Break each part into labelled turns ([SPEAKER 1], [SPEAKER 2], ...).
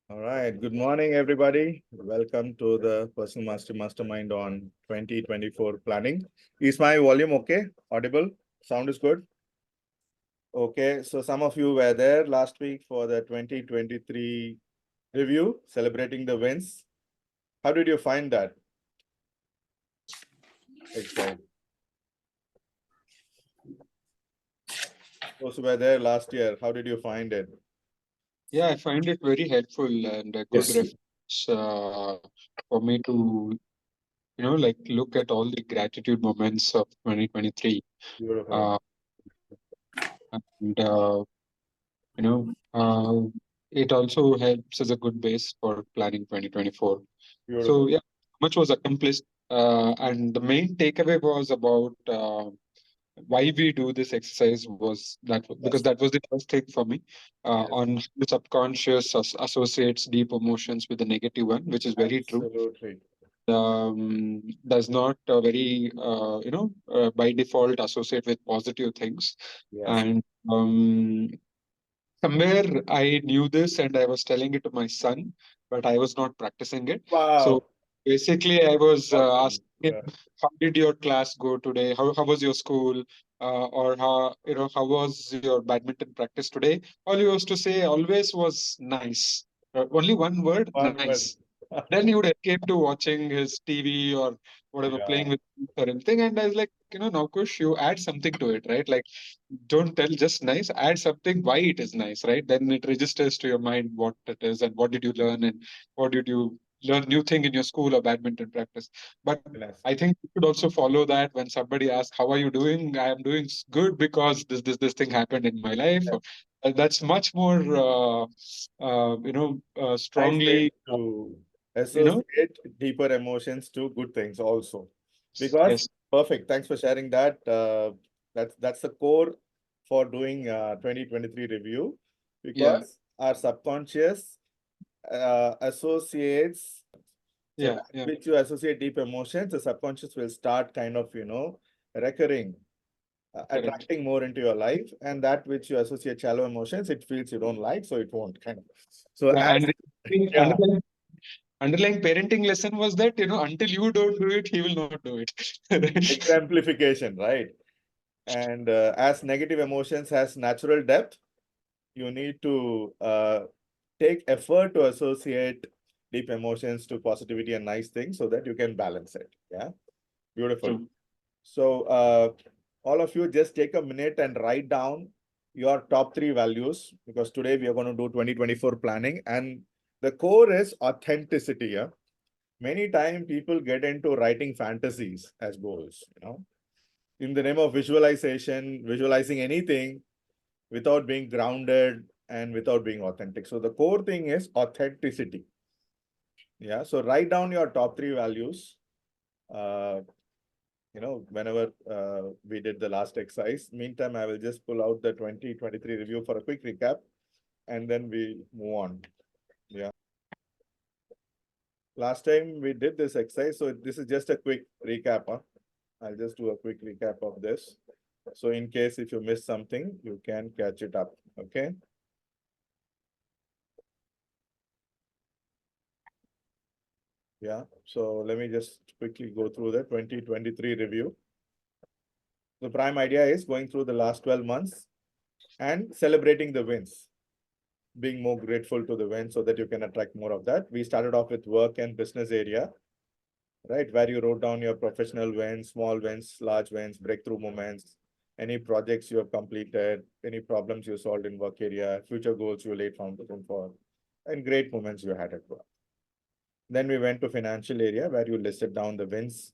[SPEAKER 1] All right. Good morning, everybody. Welcome to the Personal Mastermind on 2024 planning. Is my volume okay? Audible? Sound is good? Okay. So some of you were there last week for the 2023 review, celebrating the wins. How did you find that? Excited. Those who were there last year, how did you find it?
[SPEAKER 2] Yeah, I find it very helpful and a good
[SPEAKER 1] Yes.
[SPEAKER 2] reference for me to, like look at all the gratitude moments of 2023.
[SPEAKER 1] Beautiful.
[SPEAKER 2] Uh, and, you know, uh, it also helps as a good base for planning 2024. So,
[SPEAKER 1] Beautiful.
[SPEAKER 2] yeah, much was accomplished. And the main takeaway was about why we do this exercise was that because
[SPEAKER 1] Yes.
[SPEAKER 2] that was the first thing for me
[SPEAKER 1] Yes.
[SPEAKER 2] on how the subconscious associates deep emotions with the negative one, which is very true.
[SPEAKER 1] Absolutely.
[SPEAKER 2] Does not very by default associate with positive things.
[SPEAKER 1] Yes.
[SPEAKER 2] And somewhere I knew this and I was telling it to my son, but I was not practicing it. So
[SPEAKER 1] Wow.
[SPEAKER 2] basically, I was
[SPEAKER 1] Awesome.
[SPEAKER 2] asking him,
[SPEAKER 1] Yeah.
[SPEAKER 2] "How did your class go today? How was your school? Or how was your badminton practice today?" All he was to say always was nice. Only one word,
[SPEAKER 1] One word.
[SPEAKER 2] nice. Then he would escape to watching his TV or whatever,
[SPEAKER 1] Yeah.
[SPEAKER 2] playing with or anything. And I was like, Naukush, you add something to it, right? Like, don't tell just nice, add something why it is nice, right? Then it registers to your mind what it is and what did you learn and what did you learn new thing in your school or badminton practice. But
[SPEAKER 1] Very nice.
[SPEAKER 2] I think you should also follow that when somebody asks, how are you doing? I am doing good because this thing happened in my life.
[SPEAKER 1] Yes.
[SPEAKER 2] That's much more,
[SPEAKER 1] Nice way
[SPEAKER 2] strongly,
[SPEAKER 1] to
[SPEAKER 2] you know,
[SPEAKER 1] associate deeper emotions to good things also. Because
[SPEAKER 2] yes,
[SPEAKER 1] perfect. Thanks for sharing that. That's the core for doing 2023 review
[SPEAKER 2] yeah,
[SPEAKER 1] because our subconscious associates. So
[SPEAKER 2] yeah,
[SPEAKER 1] that
[SPEAKER 2] yeah,
[SPEAKER 1] which you associate deep emotions, the subconscious will start kind of, recurring,
[SPEAKER 2] correct.
[SPEAKER 1] attracting more into your life, and that which you associate shallow emotions, it feels you don't like, so it won't kind of. So
[SPEAKER 2] Yeah,
[SPEAKER 1] as
[SPEAKER 2] and the
[SPEAKER 1] yeah,
[SPEAKER 2] underlying parenting lesson was that, until you don't do it, he will not do it. Right?
[SPEAKER 1] exemplification, right? And as negative emotions has natural depth, you need to take effort to associate deep emotions to positivity and nice things so that you can balance it. Yeah, beautiful.
[SPEAKER 2] True.
[SPEAKER 1] So all of you just take a minute and write down your top three values because today we are going to do 2024 planning and the core is authenticity. Yeah? Many times people get into writing fantasies as goals, in the name of visualization, visualizing anything without being grounded and without being authentic. So the core thing is authenticity. Yeah. So write down your top three values. Uh, whenever we did the last exercise. Meantime, I will just pull out the 2023 review for a quick recap and then we move on. Yeah. Last time we did this exercise, so this is just a quick recap. Huh? I'll just do a quick recap of this. So in case if you miss something, you can catch it up. Okay. Yeah. So let me just quickly go through the 2023 review. The prime idea is going through the last 12 months and celebrating the wins, being more grateful to the wins so that you can attract more of that. We started off with work and business area, right? Where you wrote down your professional wins, small wins, large wins, breakthrough moments, any projects you have completed, any problems you solved in work area, future goals you laid foundation for, and great moments you had at work. Then we went to financial area where you listed down the wins.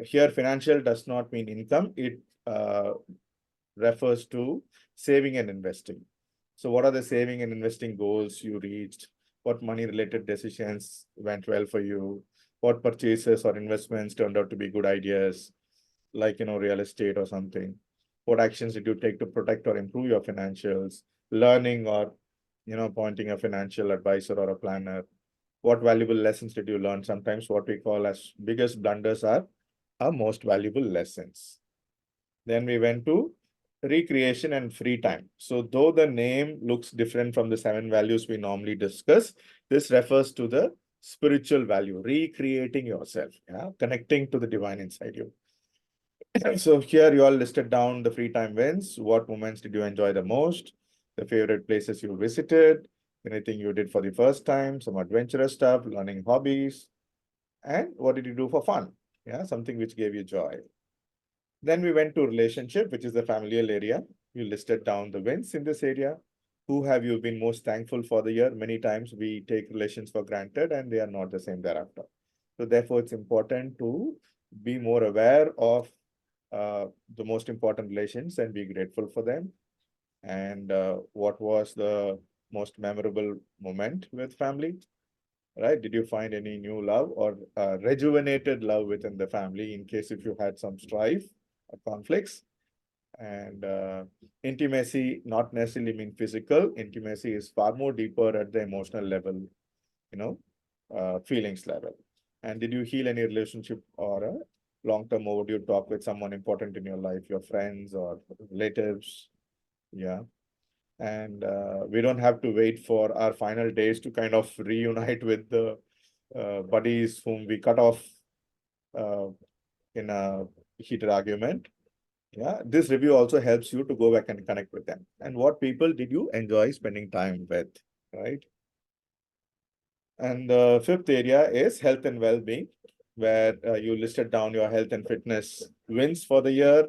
[SPEAKER 1] Here, financial does not mean income. It refers to saving and investing. So what are the saving and investing goals you reached? What money related decisions went well for you? What purchases or investments turned out to be good ideas, like, real estate or something? What actions did you take to protect or improve your financials? Learning or, appointing a financial advisor or a planner? What valuable lessons did you learn? Sometimes what we call as biggest blunders are our most valuable lessons. Then we went to recreation and free time. So though the name looks different from the 7 values we normally discuss, this refers to the spiritual value, recreating yourself, yeah, connecting to the divine inside you. So here you all listed down the free time wins. What moments did you enjoy the most? The favorite places you visited, anything you did for the first time, some adventurous stuff, learning hobbies, and what did you do for fun? Yeah, something which gave you joy. Then we went to relationship, which is the familial area. You listed down the wins in this area. Who have you been most thankful for the year? Many times we take relations for granted and they are not the same thereafter. So therefore, it's important to be more aware of the most important relations and be grateful for them. And what was the most memorable moment with family? Right? Did you find any new love or rejuvenated love within the family in case if you had some strife or conflicts? And intimacy not necessarily mean physical. Intimacy is far more deeper at the emotional level, feelings level. And did you heal any relationship or a long-term overdue talk with someone important in your life, your friends or relatives? Yeah. And we don't have to wait for our final days to kind of reunite with the buddies whom we cut off in a heated argument. Yeah, this review also helps you to go back and connect with them. And what people did you enjoy spending time with, right? And the fifth area is health and well-being, where you listed down your health and fitness wins for the year.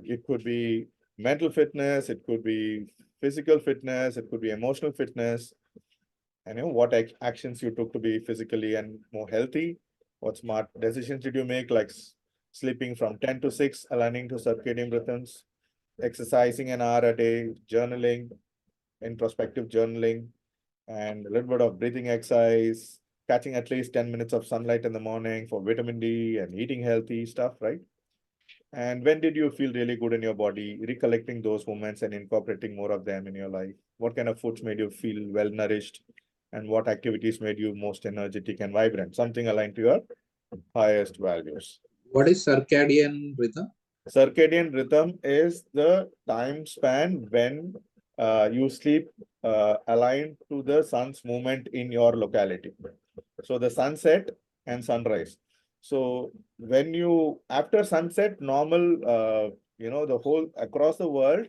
[SPEAKER 1] It could be mental fitness, it could be physical fitness, it could be emotional fitness. And what actions you took to be physically and more healthy. What smart decisions did you make, like sleeping from 10 to 6, aligning to circadian rhythms, exercising an hour a day, journaling, introspective journaling, and a little bit of breathing exercise, catching at least 10 minutes of sunlight in the morning for vitamin D, and eating healthy stuff, right? And when did you feel really good in your body? Recollecting those moments and incorporating more of them in your life. What kind of foods made you feel well nourished? And what activities made you most energetic and vibrant? Something aligned to your highest values.
[SPEAKER 3] What is circadian rhythm?
[SPEAKER 1] Circadian rhythm is the time span when you sleep aligned to the sun's movement in your locality. So the sunset and sunrise. So when you, after sunset, normal, the whole across the world,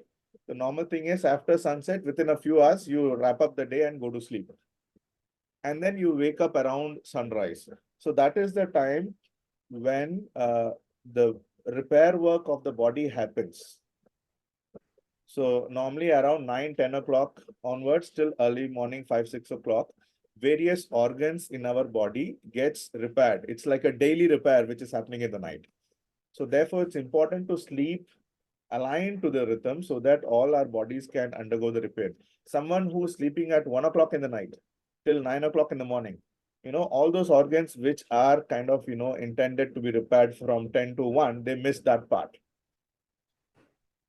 [SPEAKER 1] the normal thing is after sunset, within a few hours, you wrap up the day and go to sleep. And then you wake up around sunrise. So that is the time when the repair work of the body happens. So normally around 9-10 o'clock onwards till early morning 5-6 o'clock, various organs in our body gets repaired. It's like a daily repair which is happening in the night. So therefore, it's important to sleep aligned to the rhythm so that all our bodies can undergo the repair. Someone who's sleeping at 1 o'clock in the night till 9 o'clock in the morning, all those organs which are kind of, intended to be repaired from 10 to 1, they miss that part.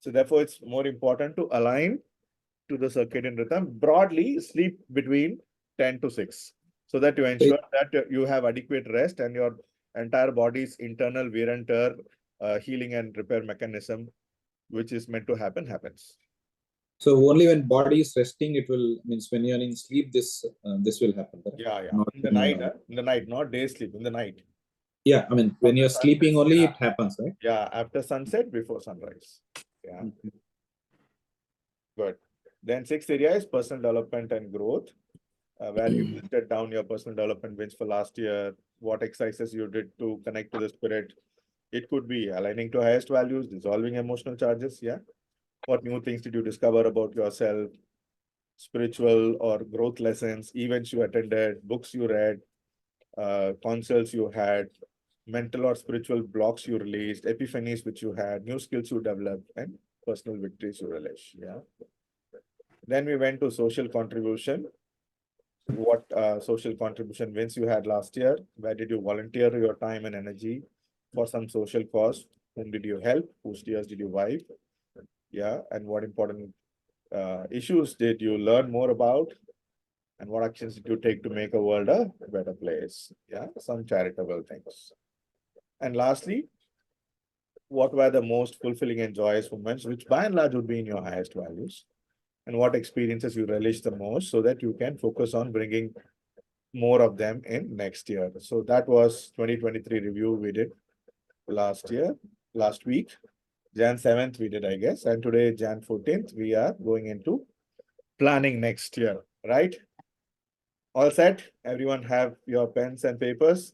[SPEAKER 1] So therefore, it's more important to align to the circadian rhythm. Broadly, sleep between 10 to 6 so that you ensure that you have adequate rest and your entire body's internal wear and tear, healing and repair mechanism, which is meant to happen, happens.
[SPEAKER 3] So only when body is resting, it will, means when you're in sleep, this will happen. Correct?
[SPEAKER 1] Yeah.
[SPEAKER 3] Not
[SPEAKER 1] in the night, not day sleep, in the night.
[SPEAKER 3] Yeah, I mean, when you're sleeping only, it happens, right?
[SPEAKER 1] Yeah, after sunset, before sunrise. Yeah. Good. Then sixth area is personal development and growth, where you listed down your personal development wins for last year, what exercises you did to connect to the spirit. It could be aligning to highest values, dissolving emotional charges. Yeah. What new things did you discover about yourself? Spiritual or growth lessons, events you attended, books you read, consults you had, mental or spiritual blocks you released, epiphanies which you had, new skills you developed, and personal victories you relish. Yeah. Then we went to social contribution. What social contribution wins you had last year? Where did you volunteer your time and energy for some social cause? Whom did you help? Whose tears did you wipe? Yeah. And what important issues did you learn more about? And what actions did you take to make a world a better place? Yeah. Some charitable things. And lastly, what were the most fulfilling and joyous moments, which by and large would be in your highest values, and what experiences you relish the most, so that you can focus on bringing more of them in next year. So that was 2023 review we did last week. Jan 7th we did, I guess, and today, Jan 14th, we are going into planning next year, right? All set? Everyone have your pens and papers?